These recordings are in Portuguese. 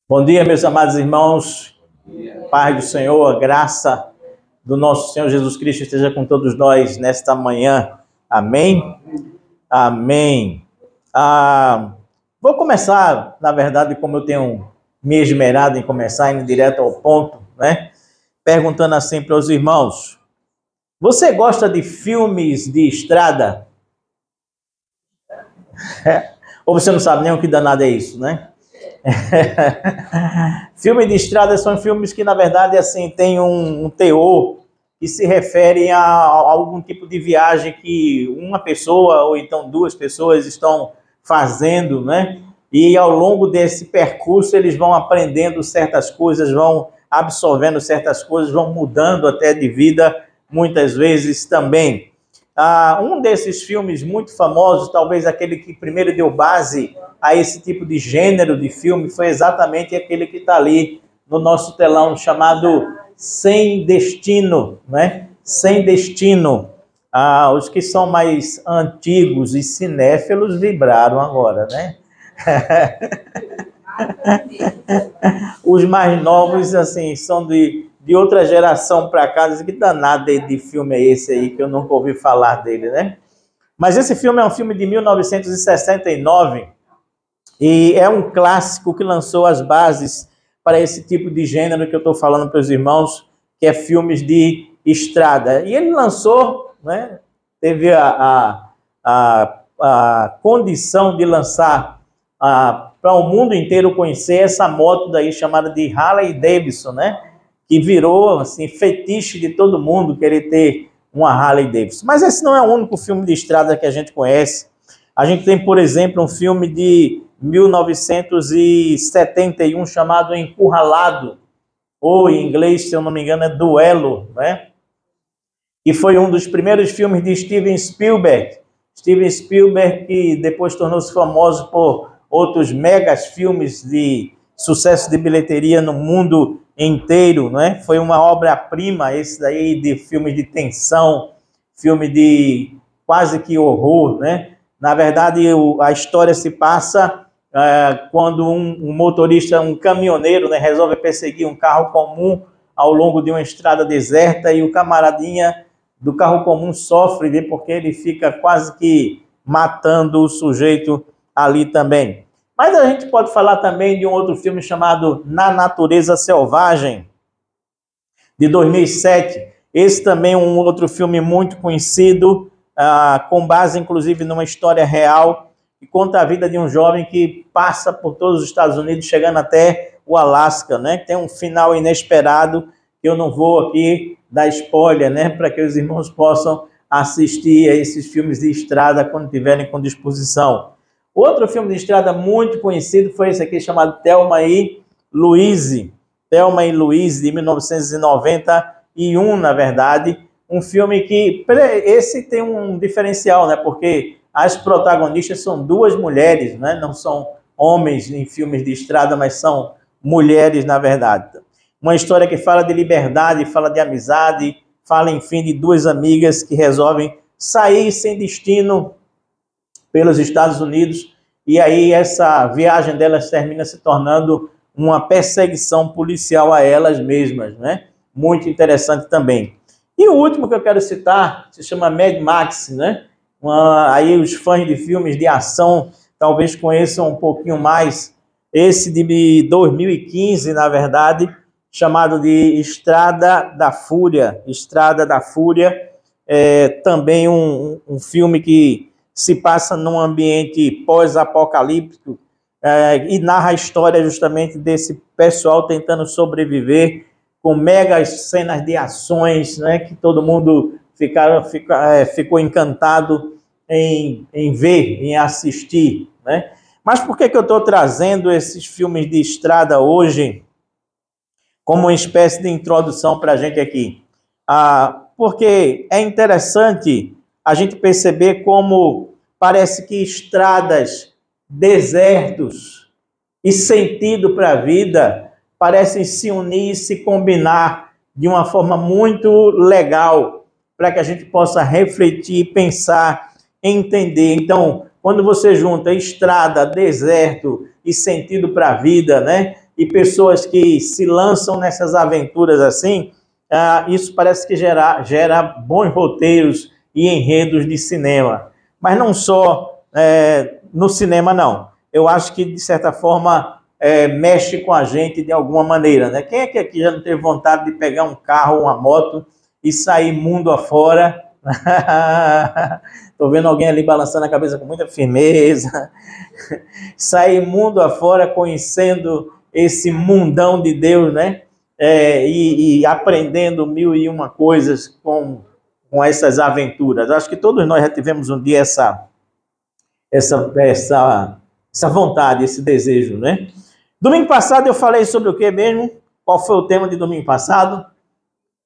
Bom dia, meus amados irmãos. Paz do Senhor, a graça do nosso Senhor Jesus Cristo esteja com todos nós nesta manhã. Amém? Amém. Vou começar, na verdade, como eu tenho me esmerado em começar, indo direto ao ponto, né? Perguntando assim para os irmãos: você gosta de filmes de estrada? Ou você não sabe nem o que danado é isso, né? Filme de estrada são filmes que, na verdade, assim, tem um teor que se refere a algum tipo de viagem que uma pessoa ou então duas pessoas estão fazendo, né? E ao longo desse percurso eles vão aprendendo certas coisas, vão absorvendo certas coisas, vão mudando até de vida muitas vezes também. Um desses filmes muito famosos, talvez aquele que primeiro deu base a esse tipo de gênero de filme, foi exatamente aquele que está ali no nosso telão, chamado Sem Destino, né? Sem Destino. Os que são mais antigos e cinéfilos vibraram agora, né? Os mais novos, assim, são de outra geração para cá. Dizem que danado de filme é esse aí, que eu nunca ouvi falar dele, né? Mas esse filme é um filme de 1969 e é um clássico que lançou as bases para esse tipo de gênero que eu estou falando para os irmãos, que é filmes de estrada. E ele lançou, né? Teve a condição de lançar para o mundo inteiro conhecer essa moto daí chamada de Harley Davidson, né? Que virou assim fetiche de todo mundo querer ter uma Harley Davidson. Mas esse não é o único filme de estrada que a gente conhece. A gente tem, por exemplo, um filme de 1971 chamado Encurralado, ou em inglês, se eu não me engano, é Duelo, né? E foi um dos primeiros filmes de Steven Spielberg. Steven Spielberg, que depois tornou-se famoso por outros megas filmes de sucesso de bilheteria no mundo inteiro, né? Foi uma obra-prima esse daí de filmes de tensão, filme de quase que horror, né? Na verdade, a história se passa quando um motorista, um caminhoneiro, né, resolve perseguir um carro comum ao longo de uma estrada deserta e o camaradinha do carro comum sofre, né, porque ele fica quase que matando o sujeito ali também. Mas a gente pode falar também de um outro filme chamado Na Natureza Selvagem, de 2007. Esse também é um outro filme muito conhecido, com base, inclusive, numa história real, que conta a vida de um jovem que passa por todos os Estados Unidos, chegando até o Alasca, né? Tem um final inesperado, que eu não vou aqui dar spoiler, né? Para que os irmãos possam assistir a esses filmes de estrada quando tiverem com disposição. Outro filme de estrada muito conhecido foi esse aqui, chamado Thelma e Louise. Thelma e Louise, de 1991, na verdade. Um filme que... Esse tem um diferencial, né? Porque as protagonistas são duas mulheres, né? Não são homens em filmes de estrada, mas são mulheres, na verdade. Uma história que fala de liberdade, fala de amizade, fala, enfim, de duas amigas que resolvem sair sem destino pelos Estados Unidos, e aí essa viagem delas termina se tornando uma perseguição policial a elas mesmas, né? Muito interessante também. E o último que eu quero citar se chama Mad Max, né? Aí os fãs de filmes de ação talvez conheçam um pouquinho mais. Esse de 2015, na verdade, chamado de Estrada da Fúria. Estrada da Fúria é também um filme que se passa num ambiente pós-apocalíptico e narra a história justamente desse pessoal tentando sobreviver, com megas cenas de ações, né, que todo mundo ficou encantado em ver, em assistir, né? Mas por que eu estou trazendo esses filmes de estrada hoje como uma espécie de introdução para a gente aqui? Porque é interessante a gente perceber como parece que estradas, desertos e sentido para a vida parecem se unir e se combinar de uma forma muito legal para que a gente possa refletir, pensar, entender. Então, quando você junta estrada, deserto e sentido para a vida, né? e pessoas que se lançam nessas aventuras assim, isso parece que gera bons roteiros e enredos de cinema. Mas não só no cinema, não. Eu acho que, de certa forma, mexe com a gente de alguma maneira, né? Quem é que aqui já não teve vontade de pegar um carro, uma moto e sair mundo afora? Estou vendo alguém ali balançando a cabeça com muita firmeza. Sair mundo afora, conhecendo esse mundão de Deus, né? E aprendendo mil e uma coisas com essas aventuras. Acho que todos nós já tivemos um dia essa vontade, esse desejo, né? Domingo passado eu falei sobre o que mesmo? Qual foi o tema de domingo passado?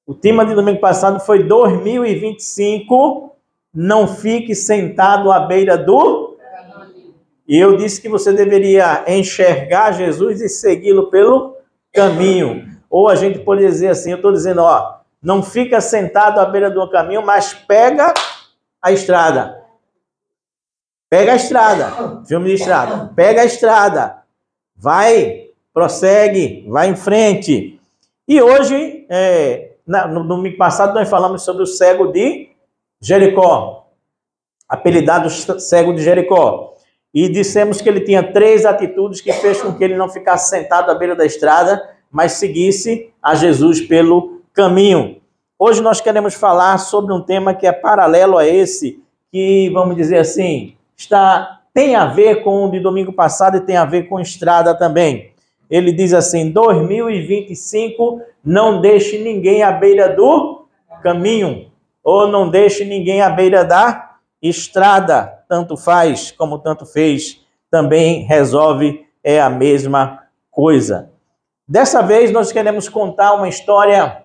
O tema de domingo passado foi 2025, não fique sentado à beira do... E eu disse que você deveria enxergar Jesus e segui-lo pelo caminho. Ou a gente pode dizer assim, eu estou dizendo, não fica sentado à beira do caminho, mas pega a estrada. Pega a estrada. Filme de estrada. Pega a estrada. Vai, prossegue, vai em frente. E hoje, no domingo passado, nós falamos sobre o cego de Jericó. Apelidado cego de Jericó. E dissemos que ele tinha 3 atitudes que fez com que ele não ficasse sentado à beira da estrada, mas seguisse a Jesus pelo caminho. Hoje nós queremos falar sobre um tema que é paralelo a esse, que, vamos dizer assim, tem a ver com o de domingo passado e tem a ver com estrada também. Ele diz assim, 2025, não deixe ninguém à beira do caminho, ou não deixe ninguém à beira da estrada. Tanto faz como tanto fez, também resolve, é a mesma coisa. Dessa vez nós queremos contar uma história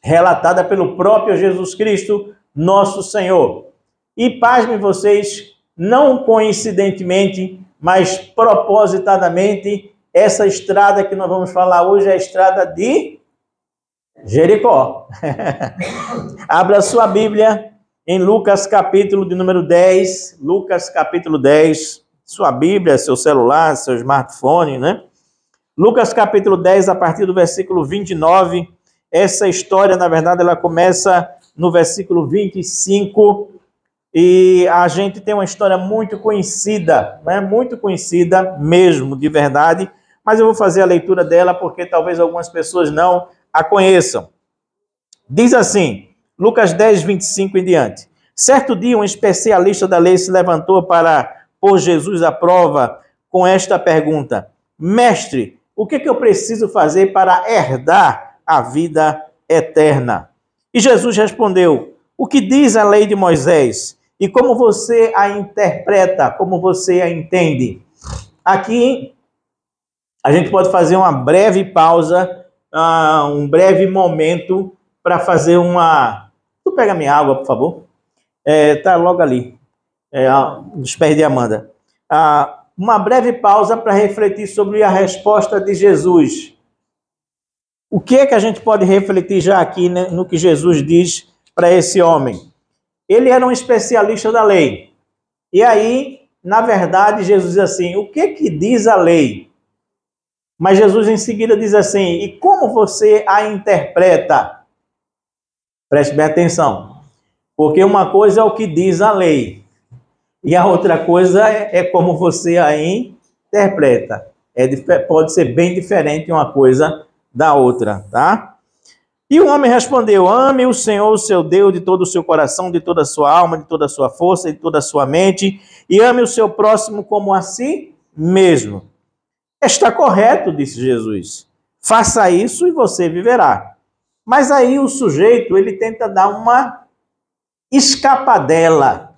relatada pelo próprio Jesus Cristo, nosso Senhor. E pasmem vocês, não coincidentemente, mas propositadamente, essa estrada que nós vamos falar hoje é a estrada de Jericó. Abra sua Bíblia em Lucas capítulo de número 10, Lucas capítulo 10, sua Bíblia, seu celular, seu smartphone, né? Lucas capítulo 10, a partir do versículo 29, essa história, na verdade, ela começa no versículo 25, e a gente tem uma história muito conhecida, né? Muito conhecida mesmo, de verdade, mas eu vou fazer a leitura dela porque talvez algumas pessoas não a conheçam. Diz assim, Lucas 10, 25 em diante. Certo dia, um especialista da lei se levantou para pôr Jesus à prova com esta pergunta: Mestre, o que eu preciso fazer para herdar a vida eterna? E Jesus respondeu: o que diz a lei de Moisés? E como você a interpreta, como você a entende? Aqui, a gente pode fazer uma breve pausa, um breve momento para fazer uma... Tu pega minha água, por favor? Tá logo ali, nos pés de Amanda. Uma breve pausa para refletir sobre a resposta de Jesus. O que é que a gente pode refletir já aqui, né, no que Jesus diz para esse homem? Ele era um especialista da lei. E aí, na verdade, Jesus diz assim, o que diz a lei? Mas Jesus em seguida diz assim, e como você a interpreta? Preste bem atenção. Porque uma coisa é o que diz a lei. E a outra coisa é como você a interpreta. Pode ser bem diferente uma coisa da outra, tá? E o homem respondeu, ame o Senhor, o seu Deus, de todo o seu coração, de toda a sua alma, de toda a sua força, de toda a sua mente, e ame o seu próximo como a si mesmo. Está correto, disse Jesus. Faça isso e você viverá. Mas aí o sujeito, ele tenta dar uma escapadela.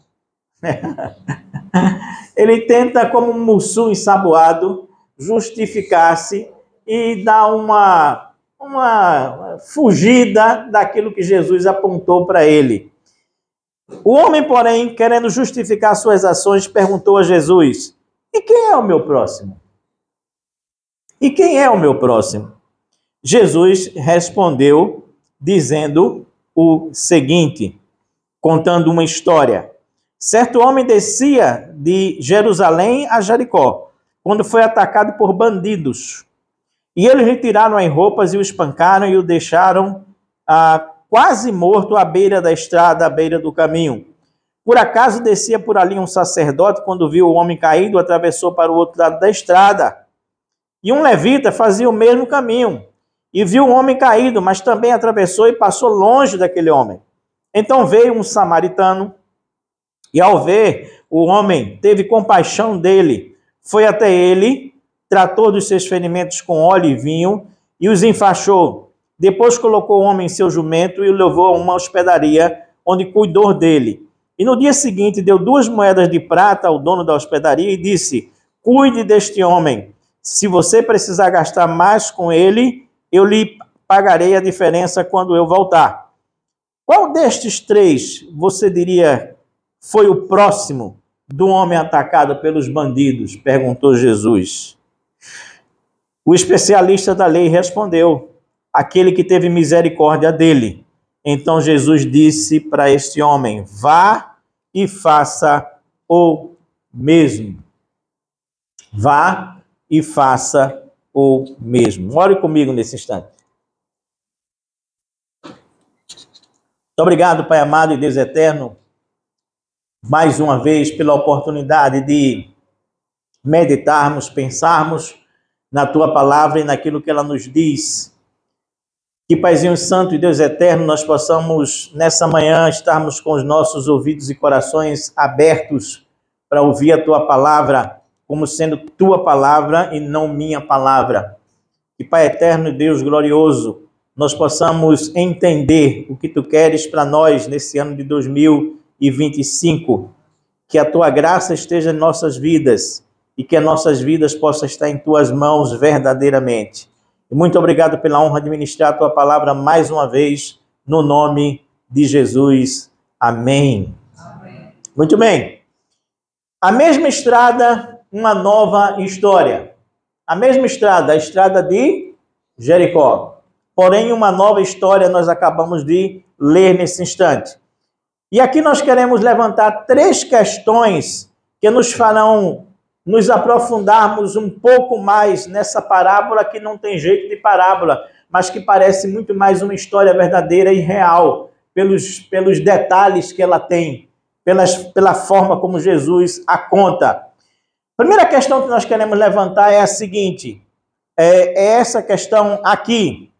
Ele tenta, como um mussu ensaboado, justificar-se e dar uma fugida daquilo que Jesus apontou para ele. O homem, porém, querendo justificar suas ações, perguntou a Jesus, e quem é o meu próximo? E quem é o meu próximo? Jesus respondeu dizendo o seguinte, contando uma história. Certo homem descia de Jerusalém a Jericó, quando foi atacado por bandidos. E eles lhe tiraram as roupas e o espancaram e o deixaram quase morto à beira da estrada, à beira do caminho. Por acaso descia por ali um sacerdote, quando viu o homem caído, atravessou para o outro lado da estrada. E um levita fazia o mesmo caminho, e viu o homem caído, mas também atravessou e passou longe daquele homem. Então veio um samaritano, e ao ver o homem, teve compaixão dele, foi até ele, tratou dos seus ferimentos com óleo e vinho, e os enfaixou. Depois colocou o homem em seu jumento e o levou a uma hospedaria, onde cuidou dele. E no dia seguinte deu 2 moedas de prata ao dono da hospedaria e disse: cuide deste homem. Se você precisar gastar mais com ele, eu lhe pagarei a diferença quando eu voltar. Qual destes 3 você diria foi o próximo do homem atacado pelos bandidos? Perguntou Jesus. O especialista da lei respondeu: aquele que teve misericórdia dele. Então Jesus disse para este homem: vá e faça o mesmo. Vá e faça o mesmo. Ore comigo nesse instante. Muito obrigado, Pai amado e Deus eterno, mais uma vez pela oportunidade de meditarmos, pensarmos na Tua palavra e naquilo que ela nos diz. Que, Paizinho Santo e Deus Eterno, nós possamos, nessa manhã, estarmos com os nossos ouvidos e corações abertos para ouvir a Tua palavra, como sendo Tua palavra e não minha palavra. Que, Pai Eterno e Deus glorioso, nós possamos entender o que Tu queres para nós nesse ano de 2025. Que a Tua graça esteja em nossas vidas e que as nossas vidas possam estar em Tuas mãos verdadeiramente. E muito obrigado pela honra de ministrar a Tua palavra mais uma vez, no nome de Jesus. Amém. Amém. Muito bem. A mesma estrada, uma nova história. A mesma estrada, a estrada de Jericó. Porém, uma nova história nós acabamos de ler nesse instante. E aqui nós queremos levantar 3 questões que nos farão nos aprofundarmos um pouco mais nessa parábola que não tem jeito de parábola, mas que parece muito mais uma história verdadeira e real, pelos detalhes que ela tem, pela forma como Jesus a conta. A primeira questão que nós queremos levantar é a seguinte, é essa questão aqui.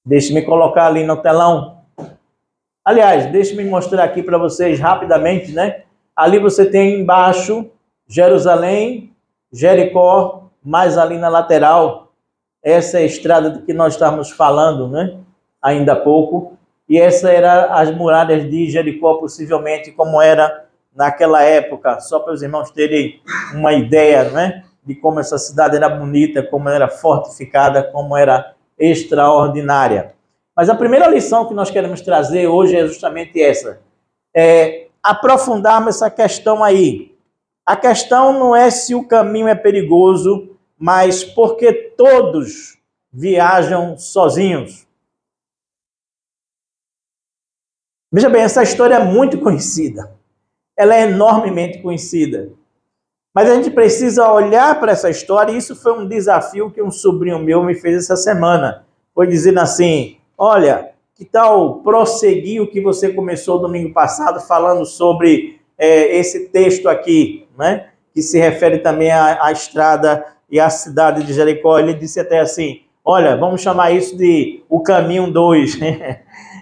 Deixe-me colocar ali no telão. Aliás, deixe-me mostrar aqui para vocês rapidamente, né? Ali você tem embaixo Jerusalém, Jericó, mais ali na lateral, essa é a estrada de que nós estávamos falando, né? Ainda há pouco. E essa era as muralhas de Jericó, possivelmente, como era naquela época, só para os irmãos terem uma ideia, né? De como essa cidade era bonita, como era fortificada, como era extraordinária. Mas a primeira lição que nós queremos trazer hoje é justamente essa. Aprofundarmos essa questão aí. A questão não é se o caminho é perigoso, mas porque todos viajam sozinhos. Veja bem, essa história é muito conhecida. Ela é enormemente conhecida. Mas a gente precisa olhar para essa história, e isso foi um desafio que um sobrinho meu me fez essa semana. Foi dizendo assim, olha, que tal prosseguir o que você começou domingo passado falando sobre esse texto aqui, né? Que se refere também à estrada e à cidade de Jericó. Ele disse até assim, olha, vamos chamar isso de o caminho 2.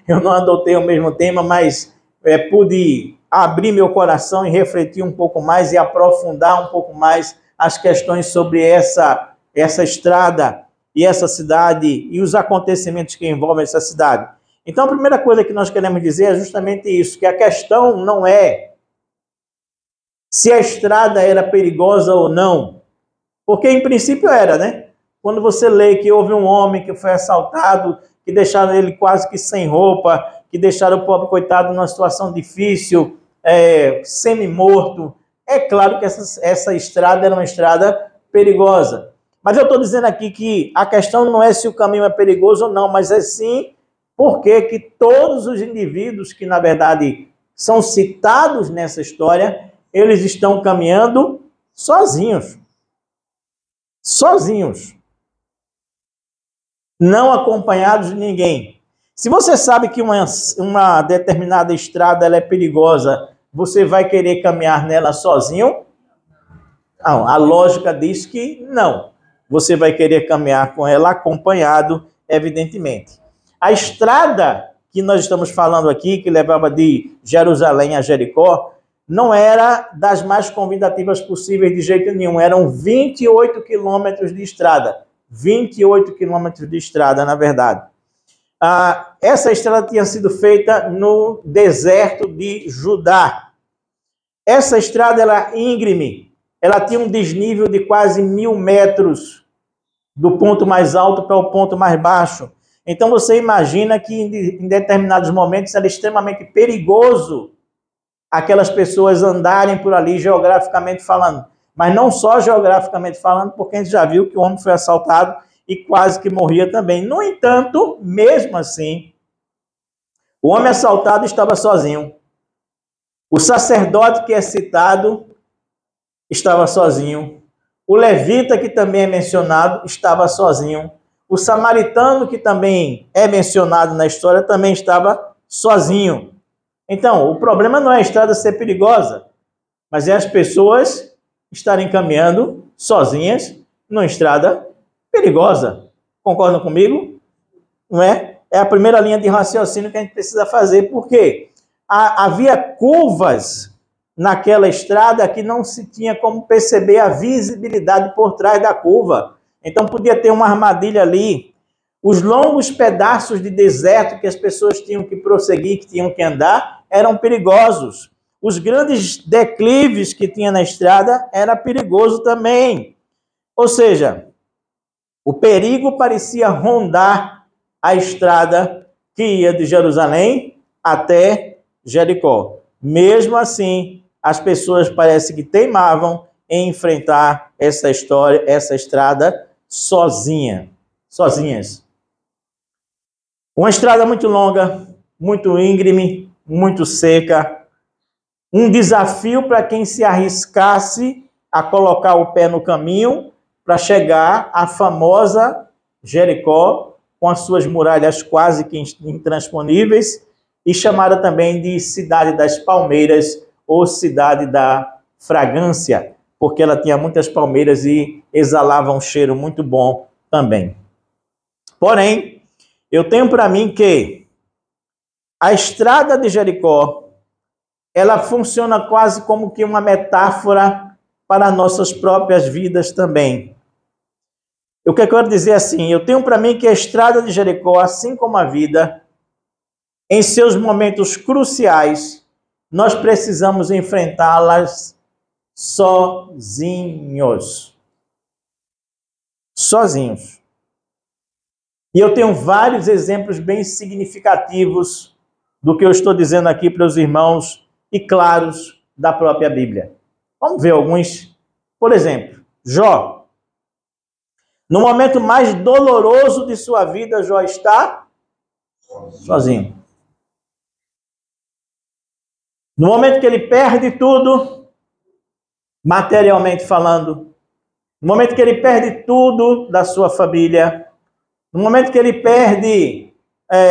Eu não adotei o mesmo tema, mas pude abrir meu coração e refletir um pouco mais e aprofundar um pouco mais as questões sobre essa estrada e essa cidade e os acontecimentos que envolvem essa cidade. Então, a primeira coisa que nós queremos dizer é justamente isso, que a questão não é se a estrada era perigosa ou não, porque em princípio era, né? Quando você lê que houve um homem que foi assaltado, que deixaram ele quase que sem roupa, que deixaram o pobre coitado numa situação difícil, semi-morto, é claro que essa estrada era uma estrada perigosa. Mas eu estou dizendo aqui que a questão não é se o caminho é perigoso ou não, mas é sim porque que todos os indivíduos que, na verdade, são citados nessa história, eles estão caminhando sozinhos. Sozinhos. não acompanhados de ninguém. Se você sabe que uma determinada estrada ela é perigosa, você vai querer caminhar nela sozinho? Não, a lógica diz que não. Você vai querer caminhar com ela acompanhado, evidentemente. A estrada que nós estamos falando aqui, que levava de Jerusalém a Jericó, não era das mais convidativas possíveis de jeito nenhum. Eram 28 quilômetros de estrada. 28 quilômetros de estrada, na verdade. Essa estrada tinha sido feita no deserto de Judá. Essa estrada era íngreme. Ela tinha um desnível de quase 1.000 metros do ponto mais alto para o ponto mais baixo. Então você imagina que em determinados momentos era extremamente perigoso aquelas pessoas andarem por ali geograficamente falando. Mas não só geograficamente falando, porque a gente já viu que o homem foi assaltado e quase que morria também. No entanto, mesmo assim, o homem assaltado estava sozinho. O sacerdote que é citado estava sozinho. O levita, que também é mencionado, estava sozinho. O samaritano, que também é mencionado na história, também estava sozinho. Então, o problema não é a estrada ser perigosa, mas é as pessoas estarem caminhando sozinhas numa estrada perigosa. Concordam comigo? Não é? É a primeira linha de raciocínio que a gente precisa fazer, porque havia curvas naquela estrada que não se tinha como perceber a visibilidade por trás da curva. Então podia ter uma armadilha ali. Os longos pedaços de deserto que as pessoas tinham que prosseguir, que tinham que andar, eram perigosos. Os grandes declives que tinha na estrada era perigoso também. Ou seja, o perigo parecia rondar a estrada que ia de Jerusalém até Jericó. Mesmo assim, as pessoas parece que teimavam em enfrentar essa estrada sozinhas. Uma estrada muito longa, muito íngreme, muito seca. Um desafio para quem se arriscasse a colocar o pé no caminho para chegar à famosa Jericó, com as suas muralhas quase que intransponíveis, e chamada também de Cidade das Palmeiras ou Cidade da Fragrância, porque ela tinha muitas palmeiras e exalava um cheiro muito bom também. Porém, eu tenho para mim que a estrada de Jericó, ela funciona quase como que uma metáfora para nossas próprias vidas também. O que eu quero dizer assim, eu tenho para mim que a estrada de Jericó, assim como a vida, em seus momentos cruciais, nós precisamos enfrentá-las sozinhos. Sozinhos. E eu tenho vários exemplos bem significativos do que eu estou dizendo aqui para os irmãos e claros da própria Bíblia. Vamos ver alguns. Por exemplo, Jó. No momento mais doloroso de sua vida, Jó está sozinho. No momento que ele perde tudo, materialmente falando, no momento que ele perde tudo da sua família, no momento que ele perde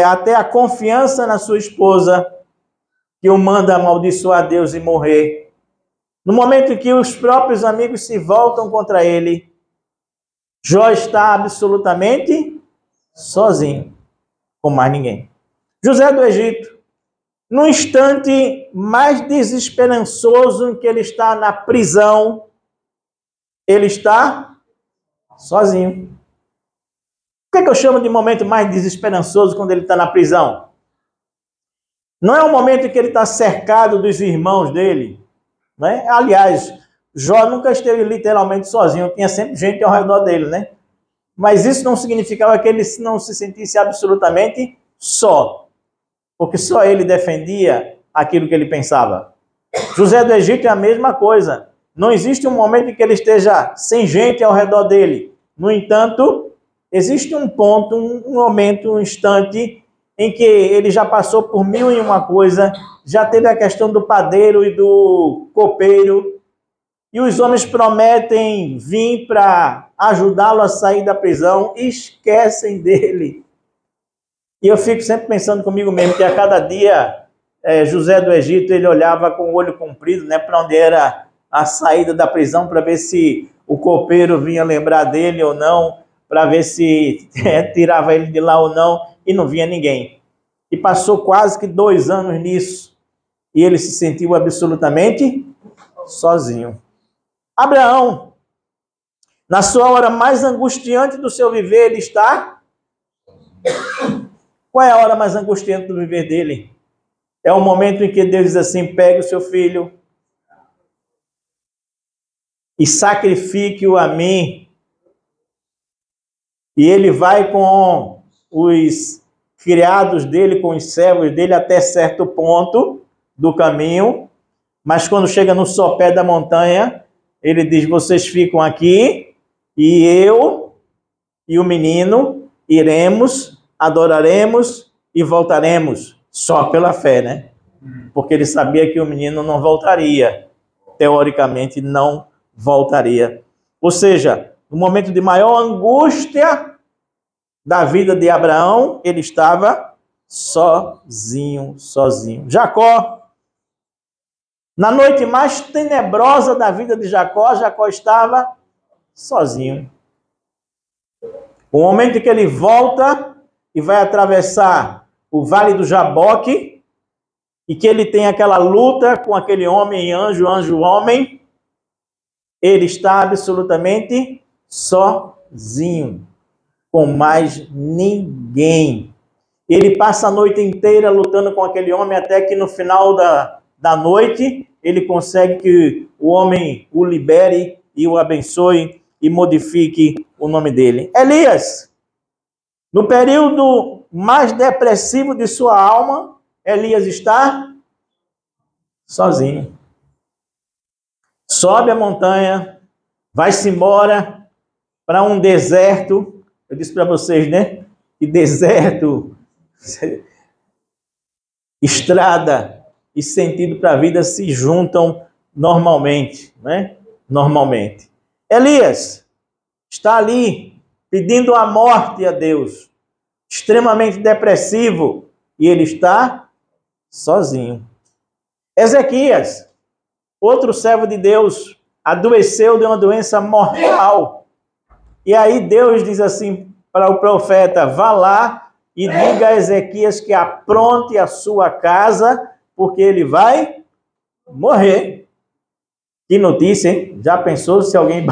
até a confiança na sua esposa, que o manda amaldiçoar Deus e morrer, no momento em que os próprios amigos se voltam contra ele, Jó está absolutamente sozinho, com mais ninguém. José do Egito, no instante mais desesperançoso em que ele está na prisão, ele está sozinho. O que eu chamo de momento mais desesperançoso quando ele está na prisão? Não é um momento em que ele está cercado dos irmãos dele, né? Aliás, Jó nunca esteve literalmente sozinho, tinha sempre gente ao redor dele, né? Mas isso não significava que ele não se sentisse absolutamente só, porque só ele defendia aquilo que ele pensava. José do Egito é a mesma coisa. Não existe um momento em que ele esteja sem gente ao redor dele. No entanto, existe um ponto, um momento, um instante em que ele já passou por 1001 coisa, já teve a questão do padeiro e do copeiro, e os homens prometem vir para ajudá-lo a sair da prisão e esquecem dele. E eu fico sempre pensando comigo mesmo que a cada dia José do Egito ele olhava com o olho comprido, né, para onde era a saída da prisão, para ver se o copeiro vinha lembrar dele ou não, para ver se tirava ele de lá ou não, e não vinha ninguém. E passou quase que 2 anos nisso, e ele se sentiu absolutamente sozinho. Abraão, na sua hora mais angustiante do seu viver, ele está... Qual é a hora mais angustiante do viver dele? É o momento em que Deus diz assim, pegue o seu filho e sacrifique-o a mim. E ele vai com os criados dele, com os servos dele, até certo ponto do caminho. Mas quando chega no sopé da montanha, ele diz, vocês ficam aqui, e eu e o menino iremos, adoraremos e voltaremos. Só pela fé, né? Porque ele sabia que o menino não voltaria. Teoricamente, não voltaria. Ou seja, no momento de maior angústia da vida de Abraão, ele estava sozinho. Jacó, na noite mais tenebrosa da vida de Jacó, Jacó estava sozinho. O momento em que ele volta e vai atravessar o Vale do Jaboque, e que ele tem aquela luta com aquele homem anjo, homem, ele está absolutamente sozinho, com mais ninguém. Ele passa a noite inteira lutando com aquele homem, até que no final da noite, ele consegue que o homem o libere e o abençoe e modifique o nome dele. Elias, no período mais depressivo de sua alma, Elias está sozinho. Sobe a montanha, vai-se embora para um deserto. Eu disse para vocês, né? Que deserto, estrada e sentido para a vida se juntam normalmente, né? Normalmente. Elias está ali pedindo a morte a Deus, extremamente depressivo, e ele está sozinho. Ezequias, outro servo de Deus, adoeceu de uma doença mortal. E aí Deus diz assim para o profeta, vá lá e diga a Ezequias que apronte a sua casa, porque ele vai morrer. Que notícia, hein? Já pensou se alguém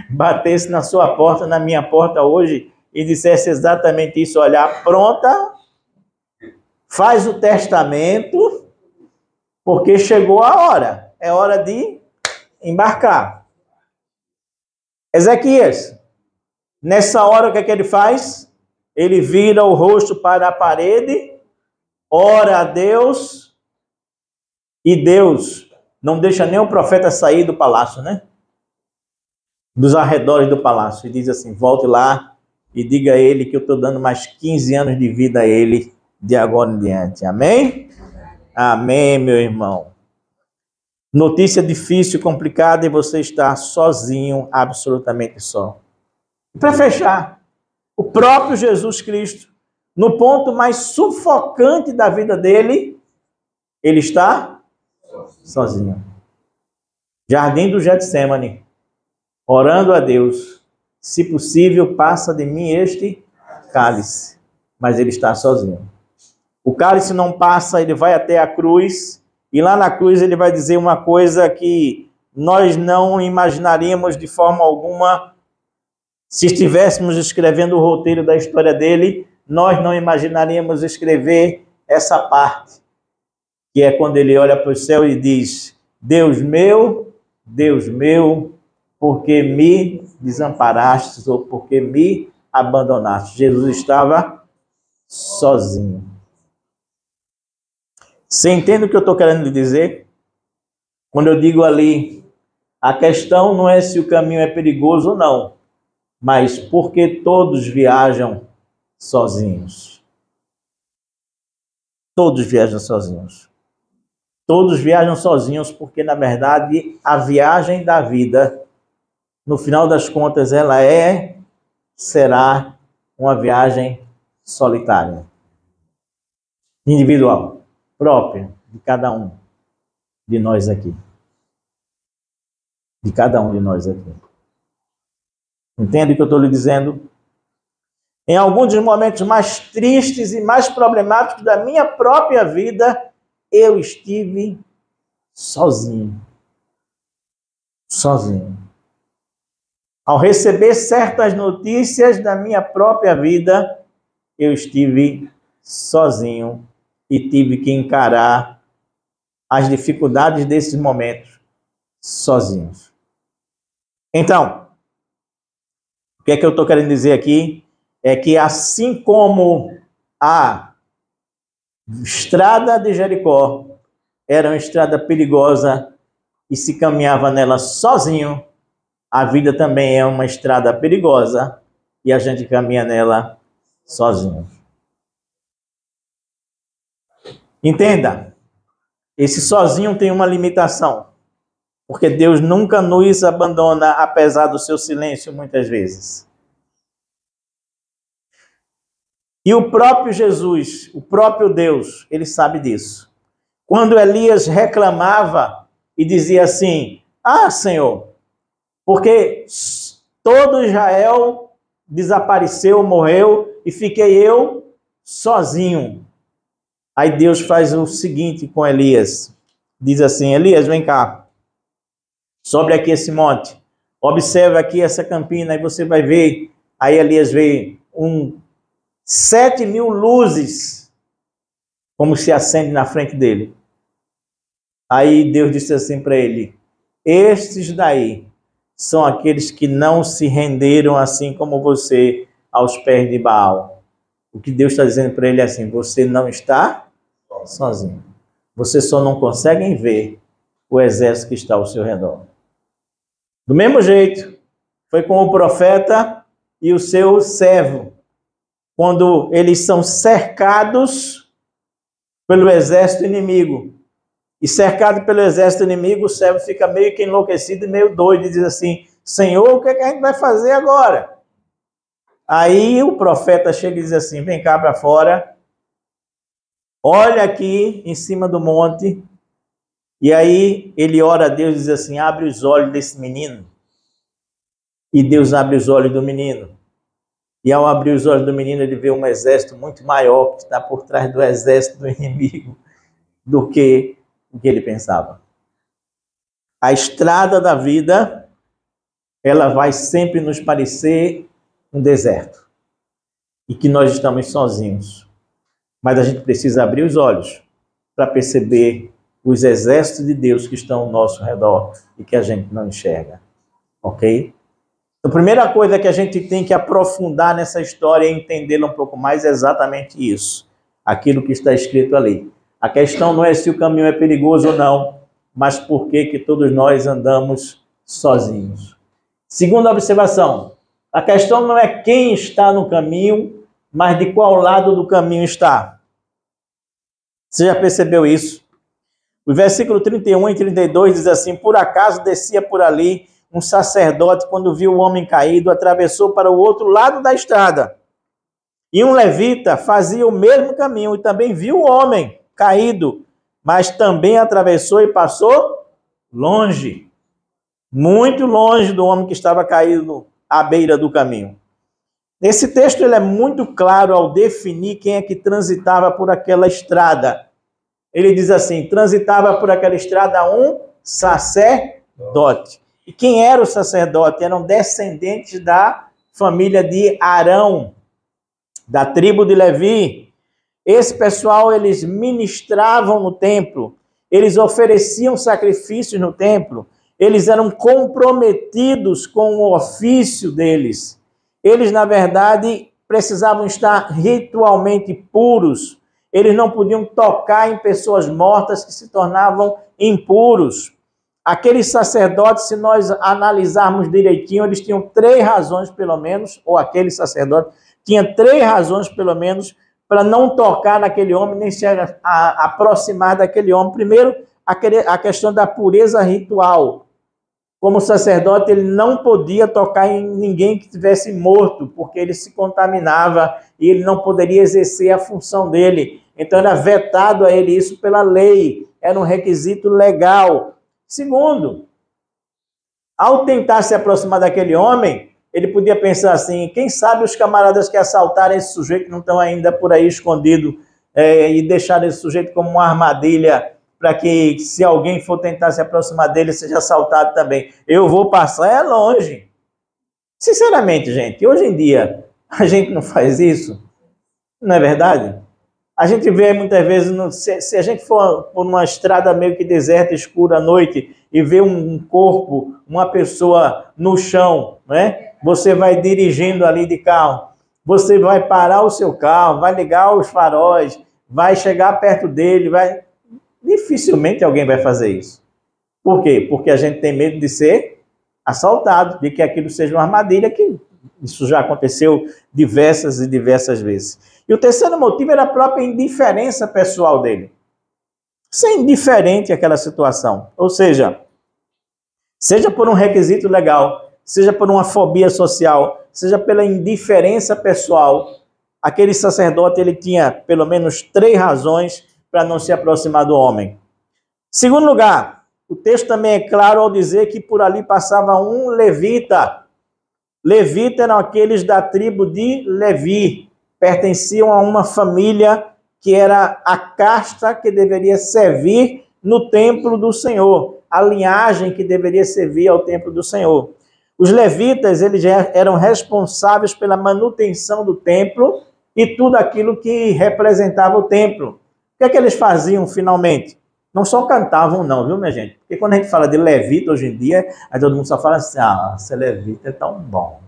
batesse na sua porta, na minha porta hoje, e dissesse exatamente isso, olha, apronta, faz o testamento, porque chegou a hora, é hora de embarcar. Ezequias, nessa hora o que é que ele faz? Ele vira o rosto para a parede, ora a Deus, e Deus não deixa nem o profeta sair do palácio, né? Dos arredores do palácio, e diz assim, volte lá e diga a ele que eu estou dando mais 15 anos de vida a ele, de agora em diante. Amém? Amém, meu irmão. Notícia difícil, complicada, e você está sozinho, absolutamente só. Para fechar, o próprio Jesus Cristo, no ponto mais sufocante da vida dele, ele está sozinho. Jardim do Getsemane, orando a Deus, se possível, passa de mim este cálice. Mas ele está sozinho. O cálice não passa, ele vai até a cruz, e lá na cruz ele vai dizer uma coisa que nós não imaginaríamos de forma alguma. Se estivéssemos escrevendo o roteiro da história dele, nós não imaginaríamos escrever essa parte, que é quando ele olha para o céu e diz, Deus meu, por que me desamparastes ou por que me abandonaste? Jesus estava sozinho. Você entende o que eu estou querendo lhe dizer? Quando eu digo ali, a questão não é se o caminho é perigoso ou não, mas porque todos viajam sozinhos. Todos viajam sozinhos. Todos viajam sozinhos, porque, na verdade, a viagem da vida, no final das contas, será uma viagem solitária, individual, própria de cada um de nós aqui. De cada um de nós aqui. Entende o que eu estou lhe dizendo? Em alguns dos momentos mais tristes e mais problemáticos da minha própria vida, eu estive sozinho. Sozinho. Ao receber certas notícias da minha própria vida, eu estive sozinho e tive que encarar as dificuldades desses momentos sozinhos. Então, o que é que eu estou querendo dizer aqui? É que assim como a estrada de Jericó era uma estrada perigosa e se caminhava nela sozinho, a vida também é uma estrada perigosa e a gente caminha nela sozinho. Entenda, esse sozinho tem uma limitação, porque Deus nunca nos abandona, apesar do seu silêncio muitas vezes. E o próprio Jesus, o próprio Deus, ele sabe disso. Quando Elias reclamava e dizia assim: ah, Senhor, porque todo Israel desapareceu, morreu, e fiquei eu sozinho. Aí Deus faz o seguinte com Elias. Diz assim: Elias, vem cá. Sobe aqui esse monte. Observa aqui essa campina, aí você vai ver. Aí Elias vê 7.000 luzes, como se acende na frente dele. Aí Deus disse assim para ele: estes daí são aqueles que não se renderam assim como você aos pés de Baal. O que Deus está dizendo para ele é assim: você não está sozinho. Você só não consegue ver o exército que está ao seu redor. Do mesmo jeito, foi com o profeta e o seu servo. Quando eles são cercados pelo exército inimigo. E cercado pelo exército inimigo, o servo fica meio que enlouquecido e meio doido. E diz assim: Senhor, o que a gente vai fazer agora? Aí o profeta chega e diz assim: vem cá para fora. Olha aqui em cima do monte. E aí ele ora a Deus e diz assim: abre os olhos desse menino. E Deus abre os olhos do menino. E ao abrir os olhos do menino, ele vê um exército muito maior que está por trás do exército do inimigo do que o que ele pensava. A estrada da vida, ela vai sempre nos parecer um deserto. E que nós estamos sozinhos. Mas a gente precisa abrir os olhos para perceber os exércitos de Deus que estão ao nosso redor e que a gente não enxerga. Ok? A primeira coisa que a gente tem que aprofundar nessa história e entendê-la um pouco mais é exatamente isso. Aquilo que está escrito ali. A questão não é se o caminho é perigoso ou não, mas por que todos nós andamos sozinhos. Segunda observação. A questão não é quem está no caminho, mas de qual lado do caminho está. Você já percebeu isso? O versículo 31 e 32 diz assim: por acaso descia por ali um sacerdote, quando viu o homem caído, atravessou para o outro lado da estrada. E um levita fazia o mesmo caminho e também viu o homem caído, mas também atravessou e passou longe, muito longe do homem que estava caído à beira do caminho. Esse texto ele é muito claro ao definir quem é que transitava por aquela estrada. Ele diz assim: transitava por aquela estrada um sacerdote. E quem era o sacerdote? Eram descendentes da família de Arão, da tribo de Levi. Esse pessoal, eles ministravam no templo, eles ofereciam sacrifícios no templo, eles eram comprometidos com o ofício deles. Eles, na verdade, precisavam estar ritualmente puros. Eles não podiam tocar em pessoas mortas que se tornavam impuros. Aqueles sacerdotes, se nós analisarmos direitinho, eles tinham 3 razões, pelo menos, ou aquele sacerdote tinha 3 razões, pelo menos, para não tocar naquele homem, nem se aproximar daquele homem. Primeiro, a questão da pureza ritual. Como sacerdote, ele não podia tocar em ninguém que estivesse morto, porque ele se contaminava e ele não poderia exercer a função dele. Então, era vetado a ele isso pela lei, era um requisito legal. Segundo, ao tentar se aproximar daquele homem, ele podia pensar assim, quem sabe os camaradas que assaltaram esse sujeito não estão ainda por aí escondidos e deixaram esse sujeito como uma armadilha para que, se alguém for tentar se aproximar dele, seja assaltado também. Eu vou passar longe. Sinceramente, gente, hoje em dia, a gente não faz isso, não é verdade? A gente vê muitas vezes, se a gente for por uma estrada meio que deserta, escura à noite, e vê um corpo, uma pessoa no chão, né? Você vai dirigindo ali de carro, você vai parar o seu carro, vai ligar os faróis, vai chegar perto dele, dificilmente alguém vai fazer isso. Por quê? Porque a gente tem medo de ser assaltado, de que aquilo seja uma armadilha, que isso já aconteceu diversas e diversas vezes. E o terceiro motivo era a própria indiferença pessoal dele. Ser indiferente àquela situação. Ou seja por um requisito legal, seja por uma fobia social, seja pela indiferença pessoal, aquele sacerdote ele tinha pelo menos 3 razões para não se aproximar do homem. Segundo lugar, o texto também é claro ao dizer que por ali passava um levita. Levita eram aqueles da tribo de Levi, pertenciam a uma família que era a casta que deveria servir no templo do Senhor, a linhagem que deveria servir ao templo do Senhor. Os levitas, eles eram responsáveis pela manutenção do templo e tudo aquilo que representava o templo. O que é que eles faziam finalmente? Não só cantavam não, viu, minha gente? Porque quando a gente fala de levita hoje em dia, aí todo mundo só fala assim, ser levita é tão bom.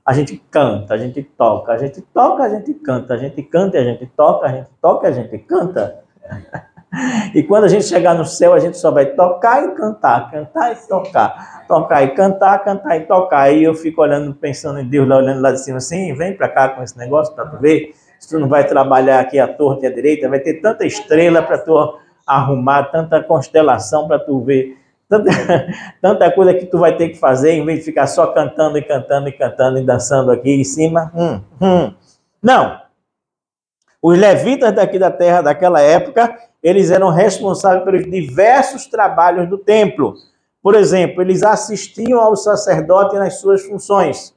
A gente canta, a gente toca, a gente toca, a gente canta, a gente canta, a gente toca, a gente toca, a gente canta. E quando a gente chegar no céu, a gente só vai tocar e cantar e tocar, tocar e cantar e tocar. Aí eu fico olhando, pensando em Deus, lá olhando lá de cima assim, vem pra cá com esse negócio pra tu ver, se tu não vai trabalhar aqui à torta e à direita, vai ter tanta estrela pra tu arrumar, tanta constelação pra tu ver, tanta coisa que tu vai ter que fazer, em vez de ficar só cantando e dançando aqui em cima. Não. Os levitas daqui da terra, daquela época, eles eram responsáveis pelos diversos trabalhos do templo. Por exemplo, eles assistiam ao sacerdote nas suas funções.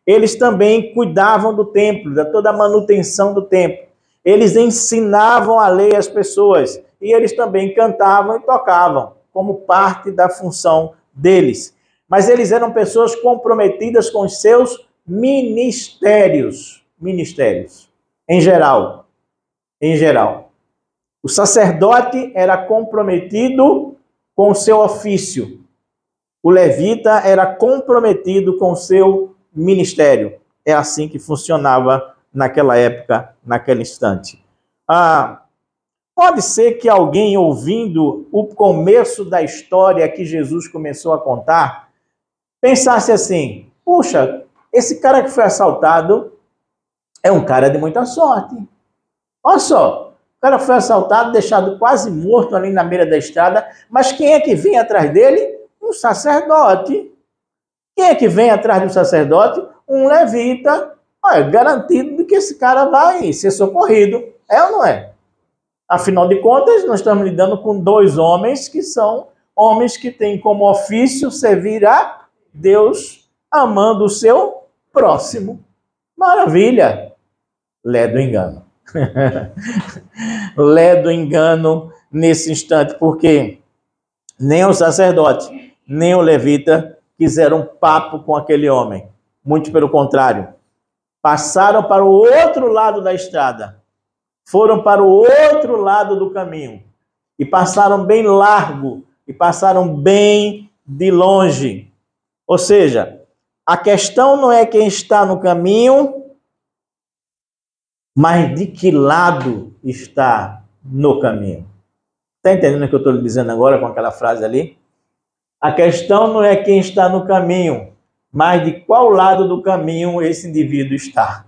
Eles também cuidavam do templo, de toda a manutenção do templo. Eles ensinavam a lei às pessoas. E eles também cantavam e tocavam, como parte da função deles. Mas eles eram pessoas comprometidas com os seus ministérios. Em geral. O sacerdote era comprometido com o seu ofício. O levita era comprometido com o seu ministério. É assim que funcionava naquela época, naquele instante. Pode ser que alguém ouvindo o começo da história que Jesus começou a contar, pensasse assim, puxa, esse cara que foi assaltado é um cara de muita sorte. Olha só, o cara foi assaltado, deixado quase morto ali na beira da estrada, mas quem é que vem atrás dele? Um sacerdote. Quem é que vem atrás do sacerdote? Um levita. Olha, garantido de que esse cara vai ser socorrido. É ou não é? Afinal de contas, nós estamos lidando com 2 homens que são homens que têm como ofício servir a Deus, amando o seu próximo. Maravilha! Lé do engano. Lé do engano nesse instante, porque nem o sacerdote, nem o levita quiseram papo com aquele homem. Muito pelo contrário. Passaram para o outro lado da estrada. Foram para o outro lado do caminho. E passaram bem largo. E passaram bem de longe. Ou seja, a questão não é quem está no caminho, mas de que lado está no caminho. Está entendendo o que eu estou lhe dizendo agora com aquela frase ali? A questão não é quem está no caminho, mas de qual lado do caminho esse indivíduo está.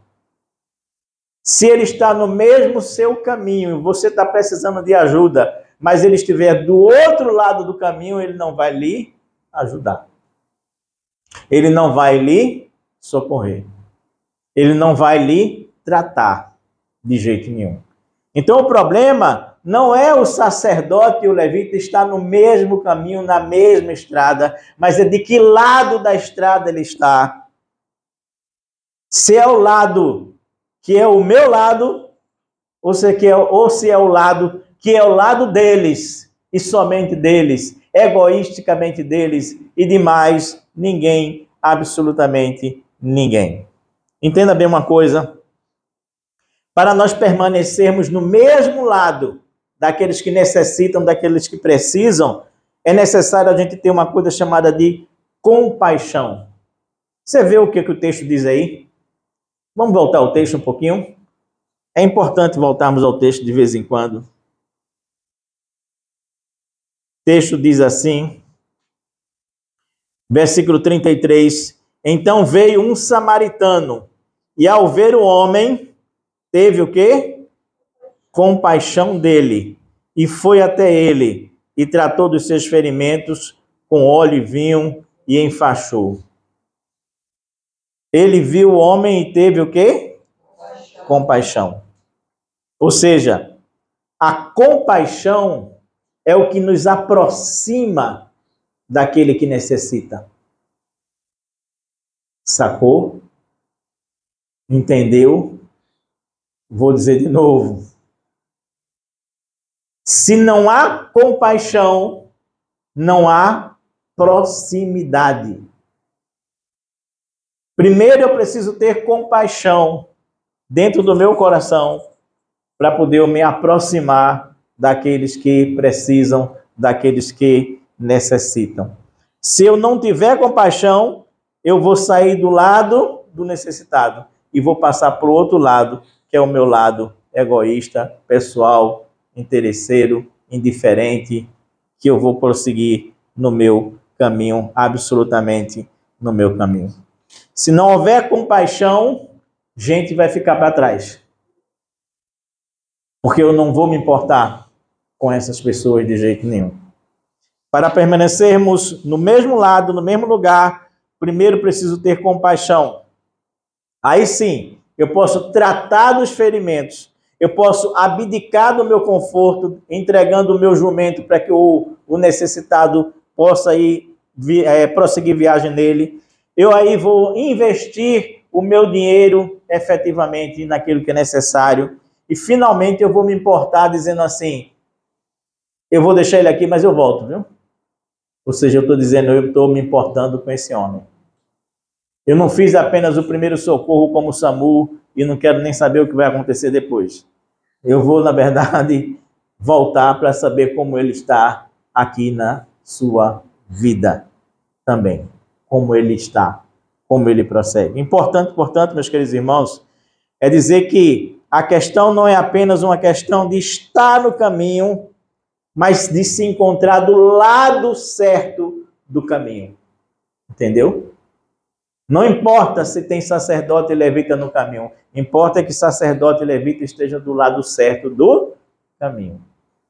Se ele está no mesmo seu caminho e você está precisando de ajuda, mas ele estiver do outro lado do caminho, ele não vai lhe ajudar. Ele não vai lhe socorrer. Ele não vai lhe tratar de jeito nenhum. Então o problema não é o sacerdote e o levita estar no mesmo caminho, na mesma estrada, mas é de que lado da estrada ele está. Se é o lado que é o meu lado, ou se é o lado que é o lado deles, e somente deles, egoisticamente deles, e de mais ninguém, absolutamente ninguém. Entenda bem uma coisa, para nós permanecermos no mesmo lado daqueles que necessitam, daqueles que precisam, é necessário a gente ter uma coisa chamada de compaixão. Você vê o que o texto diz aí? Vamos voltar ao texto um pouquinho? É importante voltarmos ao texto de vez em quando. O texto diz assim, versículo 33, então veio um samaritano, e ao ver o homem, teve o quê? Compaixão dele, e foi até ele, e tratou dos seus ferimentos com óleo e vinho, e enfaixou. Ele viu o homem e teve o quê? Compaixão. Ou seja, a compaixão é o que nos aproxima daquele que necessita. Sacou? Entendeu? Vou dizer de novo. Se não há compaixão, não há proximidade. Primeiro eu preciso ter compaixão dentro do meu coração para poder eu me aproximar daqueles que precisam, daqueles que necessitam. Se eu não tiver compaixão, eu vou sair do lado do necessitado e vou passar para o outro lado, que é o meu lado egoísta, pessoal, interesseiro, indiferente, que eu vou prosseguir no meu caminho, absolutamente no meu caminho. Se não houver compaixão, gente vai ficar para trás. Porque eu não vou me importar com essas pessoas de jeito nenhum. Para permanecermos no mesmo lado, no mesmo lugar, primeiro preciso ter compaixão. Aí sim, eu posso tratar dos ferimentos, eu posso abdicar do meu conforto, entregando o meu jumento para que o necessitado possa ir prosseguir viagem nele. Eu aí vou investir o meu dinheiro efetivamente naquilo que é necessário. E finalmente eu vou me importar dizendo assim, eu vou deixar ele aqui, mas eu volto, viu? Ou seja, eu estou dizendo, eu estou me importando com esse homem. Eu não fiz apenas o primeiro socorro como o SAMU e não quero nem saber o que vai acontecer depois. Eu vou, na verdade, voltar para saber como ele está aqui na sua vida também. Como ele está, como ele prossegue. Importante, portanto, meus queridos irmãos, é dizer que a questão não é apenas uma questão de estar no caminho, mas de se encontrar do lado certo do caminho. Entendeu? Não importa se tem sacerdote e levita no caminho. Importa que sacerdote e levita esteja do lado certo do caminho.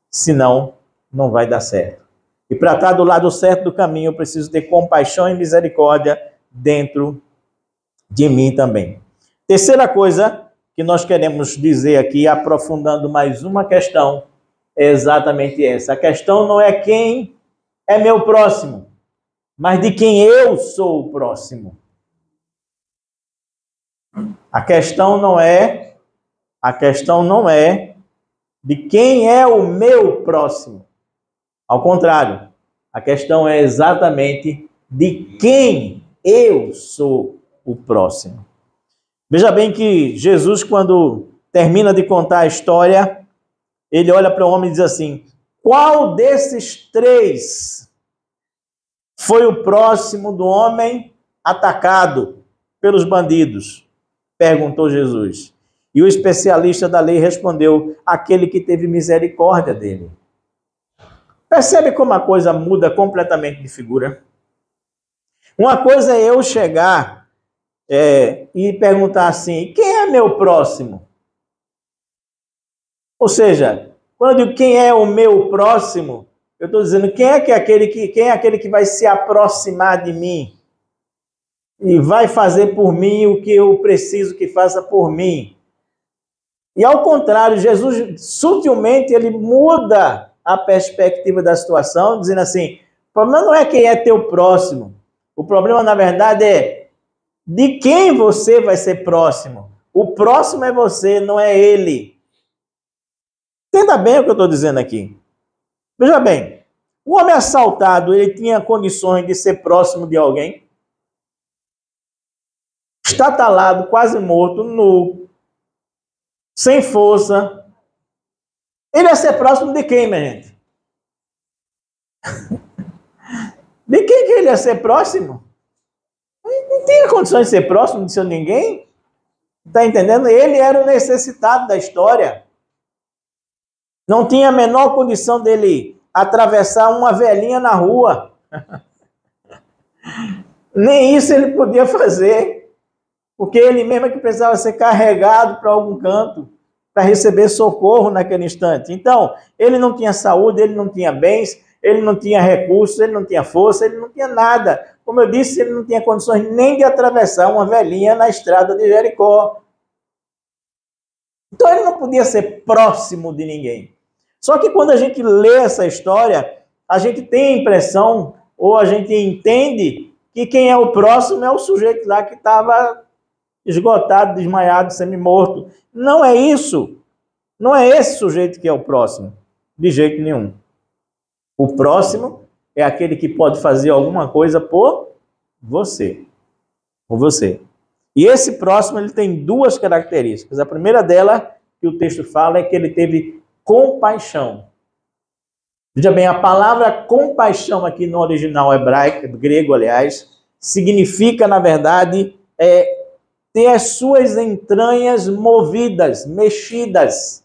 Senão, não vai dar certo. E para estar do lado certo do caminho, eu preciso ter compaixão e misericórdia dentro de mim também. Terceira coisa que nós queremos dizer aqui, aprofundando mais uma questão, é exatamente essa. A questão não é quem é meu próximo, mas de quem eu sou o próximo. A questão não é de quem é o meu próximo. Ao contrário, a questão é exatamente de quem eu sou o próximo. Veja bem que Jesus, quando termina de contar a história, ele olha para o homem e diz assim, qual desses três foi o próximo do homem atacado pelos bandidos? Perguntou Jesus. E o especialista da lei respondeu, aquele que teve misericórdia dele. Percebe como a coisa muda completamente de figura? Uma coisa é eu chegar e perguntar assim, quem é meu próximo? Ou seja, Quando eu digo quem é o meu próximo, eu estou dizendo quem é aquele que vai se aproximar de mim e vai fazer por mim o que eu preciso que faça por mim. E ao contrário, Jesus sutilmente ele muda a perspectiva da situação, dizendo assim: o problema não é quem é teu próximo. O problema, na verdade, é de quem você vai ser próximo. O próximo é você, não é ele. Entenda bem o que eu estou dizendo aqui. Veja bem, o homem assaltado, ele tinha condições de ser próximo de alguém? Estatalado, quase morto, nu, sem força. Ele ia ser próximo de quem, minha gente? De quem que ele ia ser próximo? Ele não tinha condições de ser próximo de ninguém. Está entendendo? Ele era o necessitado da história. Não tinha a menor condição dele atravessar uma velhinha na rua. Nem isso ele podia fazer. Porque ele mesmo é que precisava ser carregado para algum canto para receber socorro naquele instante. Então, ele não tinha saúde, ele não tinha bens, ele não tinha recursos, ele não tinha força, ele não tinha nada. Como eu disse, ele não tinha condições nem de atravessar uma velhinha na estrada de Jericó. Então, ele não podia ser próximo de ninguém. Só que quando a gente lê essa história, a gente tem a impressão, ou a gente entende, que quem é o próximo é o sujeito lá que estava esgotado, desmaiado, semi-morto. Não é isso. Não é esse sujeito que é o próximo. De jeito nenhum. O próximo é aquele que pode fazer alguma coisa por você. Por você. E esse próximo ele tem duas características. A primeira dela, que o texto fala, é que ele teve compaixão. Veja bem, a palavra compaixão aqui no original hebraico, grego, aliás, significa, na verdade, ter as suas entranhas movidas, mexidas.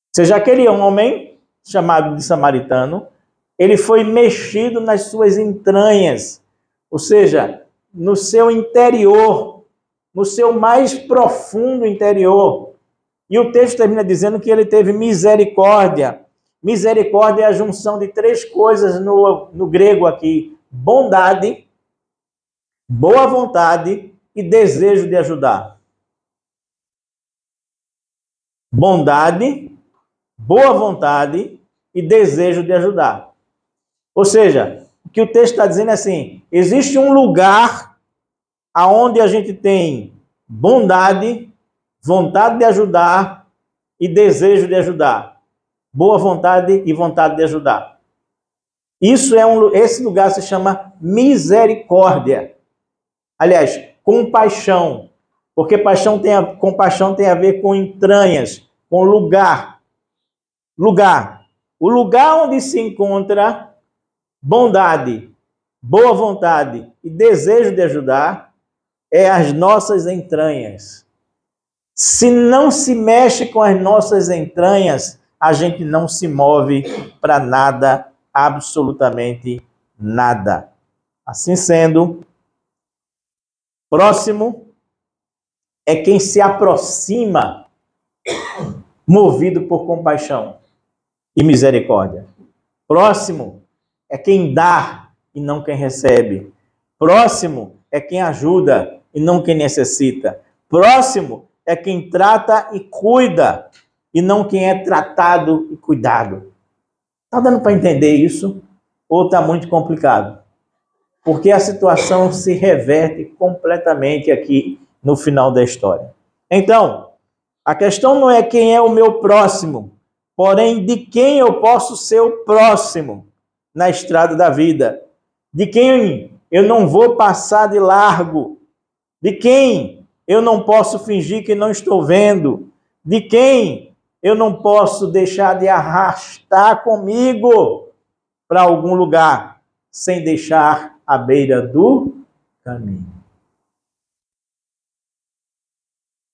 Ou seja, aquele homem, chamado de samaritano, ele foi mexido nas suas entranhas, ou seja, no seu interior, no seu mais profundo interior. E o texto termina dizendo que ele teve misericórdia. Misericórdia é a junção de três coisas no grego aqui: bondade, boa vontade e desejo de ajudar. Bondade, boa vontade e desejo de ajudar. Ou seja, o que o texto está dizendo é assim: existe um lugar aonde a gente tem bondade, vontade de ajudar e desejo de ajudar. Boa vontade e vontade de ajudar. Esse lugar se chama misericórdia. Aliás, compaixão. Porque compaixão tem a ver com entranhas, com lugar. Lugar. O lugar onde se encontra bondade, boa vontade e desejo de ajudar é as nossas entranhas. Se não se mexe com as nossas entranhas, a gente não se move para nada, absolutamente nada. Assim sendo, próximo é quem se aproxima, movido por compaixão e misericórdia. Próximo é quem dá e não quem recebe. Próximo é quem ajuda e não quem necessita. Próximo é quem trata e cuida, e não quem é tratado e cuidado. Está dando para entender isso? Ou está muito complicado? Porque a situação se reverte completamente aqui no final da história. Então, a questão não é quem é o meu próximo, porém de quem eu posso ser o próximo na estrada da vida. De quem eu não vou passar de largo. De quem eu não posso fingir que não estou vendo. De quem eu não posso deixar de arrastar comigo para algum lugar sem deixar à beira do caminho.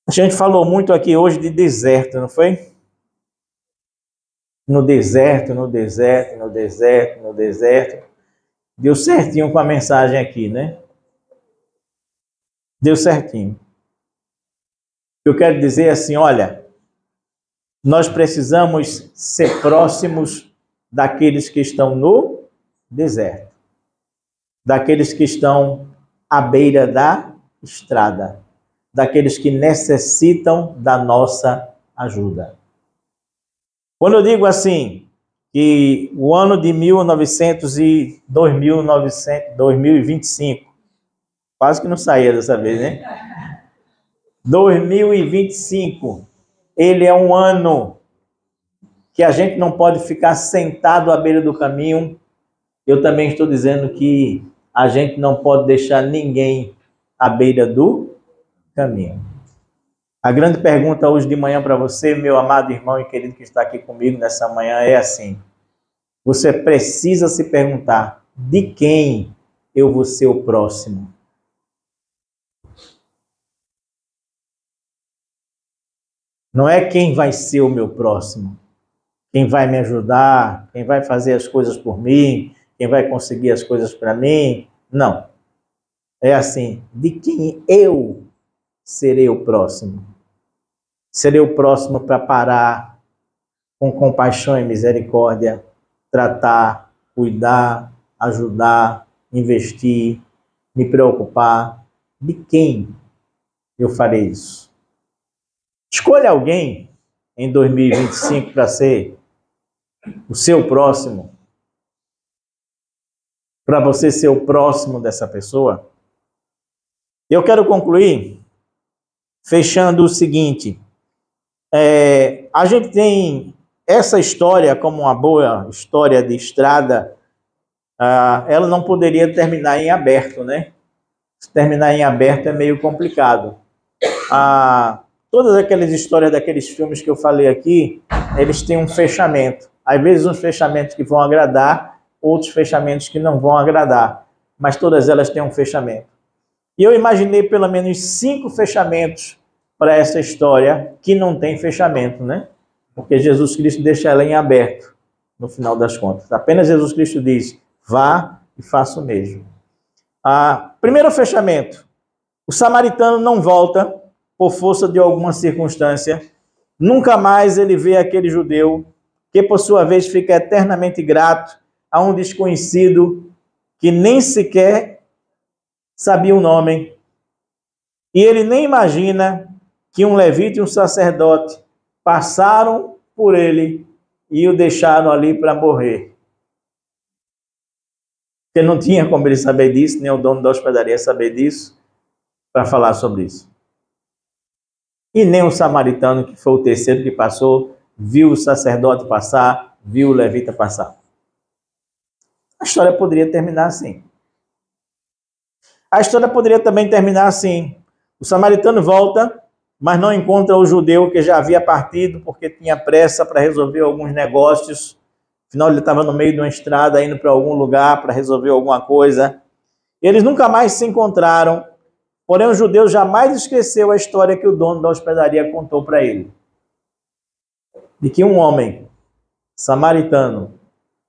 A gente falou muito aqui hoje de deserto, não foi? No deserto, no deserto, no deserto, no deserto. Deu certinho com a mensagem aqui, né? Deu certinho. Eu quero dizer assim, olha, nós precisamos ser próximos daqueles que estão no deserto, daqueles que estão à beira da estrada, daqueles que necessitam da nossa ajuda. Quando eu digo assim, que o ano de 2025, quase que não saía dessa vez, né? 2025, ele é um ano que a gente não pode ficar sentado à beira do caminho. Eu também estou dizendo que a gente não pode deixar ninguém à beira do caminho. A grande pergunta hoje de manhã para você, meu amado irmão e querido que está aqui comigo nessa manhã, é assim: você precisa se perguntar, de quem eu vou ser o próximo? Não é quem vai ser o meu próximo, quem vai me ajudar, quem vai fazer as coisas por mim, quem vai conseguir as coisas para mim. Não. É assim, de quem eu serei o próximo? Serei o próximo para parar com compaixão e misericórdia, tratar, cuidar, ajudar, investir, me preocupar. De quem eu farei isso? Escolha alguém em 2025 para ser o seu próximo, para você ser o próximo dessa pessoa. Eu quero concluir fechando o seguinte: a gente tem essa história como uma boa história de estrada, ela não poderia terminar em aberto, né? Se terminar em aberto é meio complicado. Todas aquelas histórias daqueles filmes que eu falei aqui, eles têm um fechamento. Às vezes uns fechamentos que vão agradar, outros fechamentos que não vão agradar. Mas todas elas têm um fechamento. E eu imaginei pelo menos 5 fechamentos para essa história que não tem fechamento, né? Porque Jesus Cristo deixa ela em aberto, no final das contas. Apenas Jesus Cristo diz, vá e faça o mesmo. Primeiro fechamento, o samaritano não volta por força de alguma circunstância. Nunca mais ele vê aquele judeu que, por sua vez, fica eternamente grato a um desconhecido que nem sequer sabia o nome. E ele nem imagina que um levita e um sacerdote passaram por ele e o deixaram ali para morrer. Porque não tinha como ele saber disso, nem o dono da hospedaria saber disso, para falar sobre isso. E nem o samaritano, que foi o terceiro que passou, viu o sacerdote passar, viu o levita passar. A história poderia terminar assim. A história poderia também terminar assim. O samaritano volta, mas não encontra o judeu que já havia partido, porque tinha pressa para resolver alguns negócios. Afinal, ele estava no meio de uma estrada, indo para algum lugar para resolver alguma coisa. Eles nunca mais se encontraram. Porém, o judeu jamais esqueceu a história que o dono da hospedaria contou para ele. De que um homem samaritano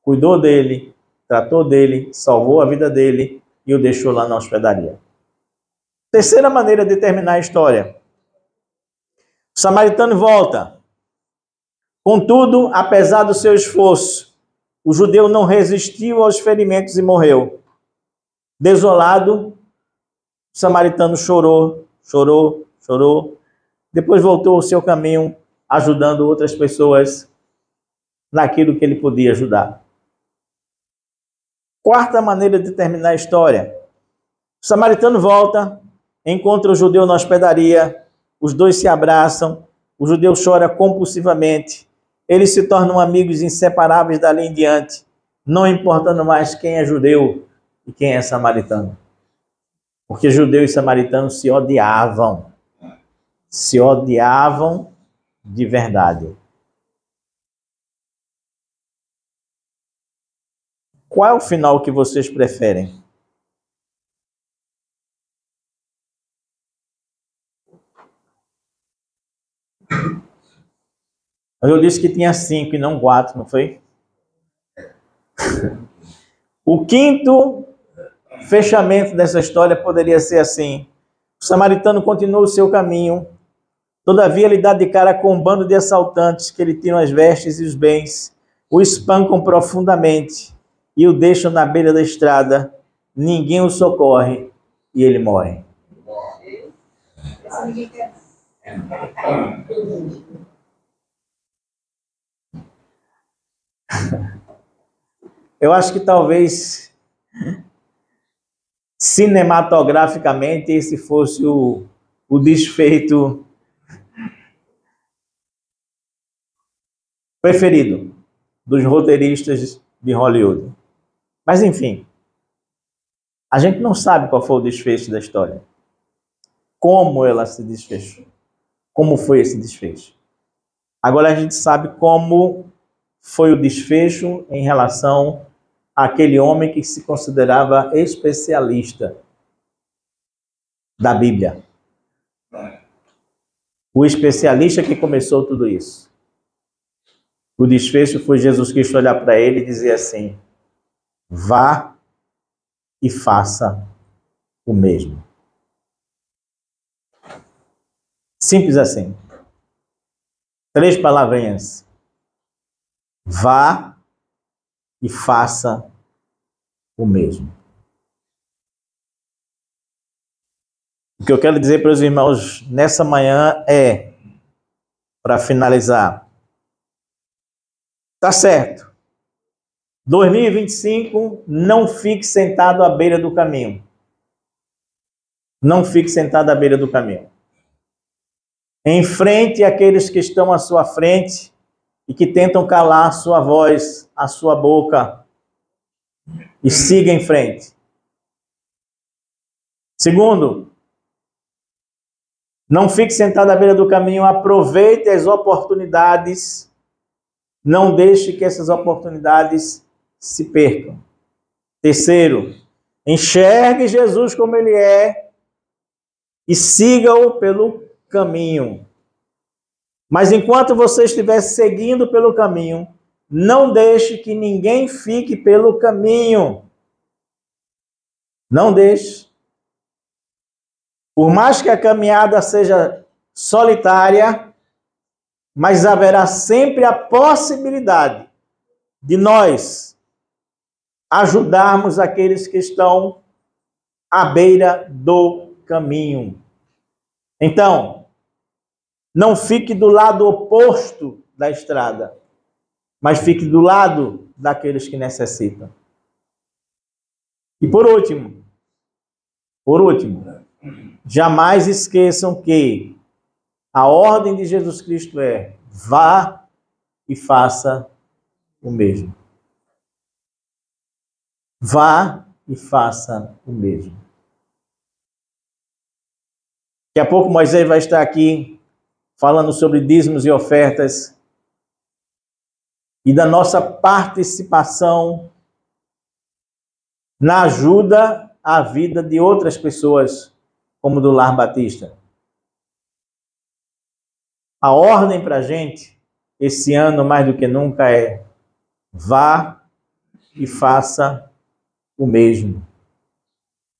cuidou dele, tratou dele, salvou a vida dele e o deixou lá na hospedaria. Terceira maneira de terminar a história. O samaritano volta. Contudo, apesar do seu esforço, o judeu não resistiu aos ferimentos e morreu. Desolado, o samaritano chorou, chorou, chorou. Depois voltou ao seu caminho, ajudando outras pessoas naquilo que ele podia ajudar. Quarta maneira de terminar a história. O samaritano volta, encontra o judeu na hospedaria, os dois se abraçam, o judeu chora compulsivamente, eles se tornam amigos inseparáveis dali em diante, não importando mais quem é judeu e quem é samaritano. Porque judeu e samaritano se odiavam de verdade. Qual é o final que vocês preferem? Eu disse que tinha 5 e não 4, não foi? O quinto fechamento dessa história poderia ser assim: o samaritano continuou o seu caminho, Todavia ele dá de cara com um bando de assaltantes que lhe tiram as vestes e os bens, o espancam profundamente e o deixam na beira da estrada. Ninguém o socorre e ele morre. Eu acho que talvez cinematograficamente esse fosse o desfecho preferido dos roteiristas de Hollywood. Mas enfim, a gente não sabe qual foi o desfecho da história. Como ela se desfechou. Como foi esse desfecho. Agora a gente sabe como foi o desfecho em relação àquele homem que se considerava especialista da Bíblia. O especialista que começou tudo isso. O desfecho foi Jesus Cristo olhar para ele e dizer assim: vá e faça o mesmo. Simples assim. 3 palavrinhas. Vá e faça o mesmo. O que eu quero dizer para os irmãos nessa manhã é, para finalizar, tá certo. 2025, não fique sentado à beira do caminho. Não fique sentado à beira do caminho. Enfrente aqueles que estão à sua frente e que tentam calar a sua voz, a sua boca, e siga em frente. Segundo, não fique sentado à beira do caminho, aproveite as oportunidades, não deixe que essas oportunidades se percam. Terceiro, enxergue Jesus como ele é e siga-o pelo caminho. Mas enquanto você estiver seguindo pelo caminho, não deixe que ninguém fique pelo caminho. Não deixe. Por mais que a caminhada seja solitária, mas haverá sempre a possibilidade de nós ajudarmos aqueles que estão à beira do caminho. Então, não fique do lado oposto da estrada, mas fique do lado daqueles que necessitam. E por último, jamais esqueçam que a ordem de Jesus Cristo é: vá e faça o mesmo. Vá e faça o mesmo. Daqui a pouco Moisés vai estar aqui falando sobre dízimos e ofertas e da nossa participação na ajuda à vida de outras pessoas, como do Lar Batista. A ordem para a gente, esse ano mais do que nunca, é: vá e faça o mesmo.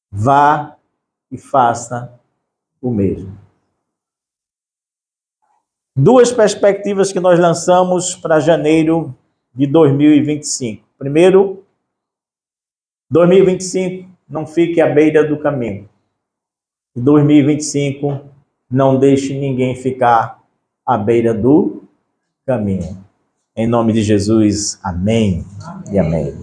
Vá e faça o mesmo. 2 perspectivas que nós lançamos para janeiro de 2025. Primeiro, 2025, não fique à beira do caminho. 2025, não deixe ninguém ficar à beira do caminho. Em nome de Jesus, amém e amém.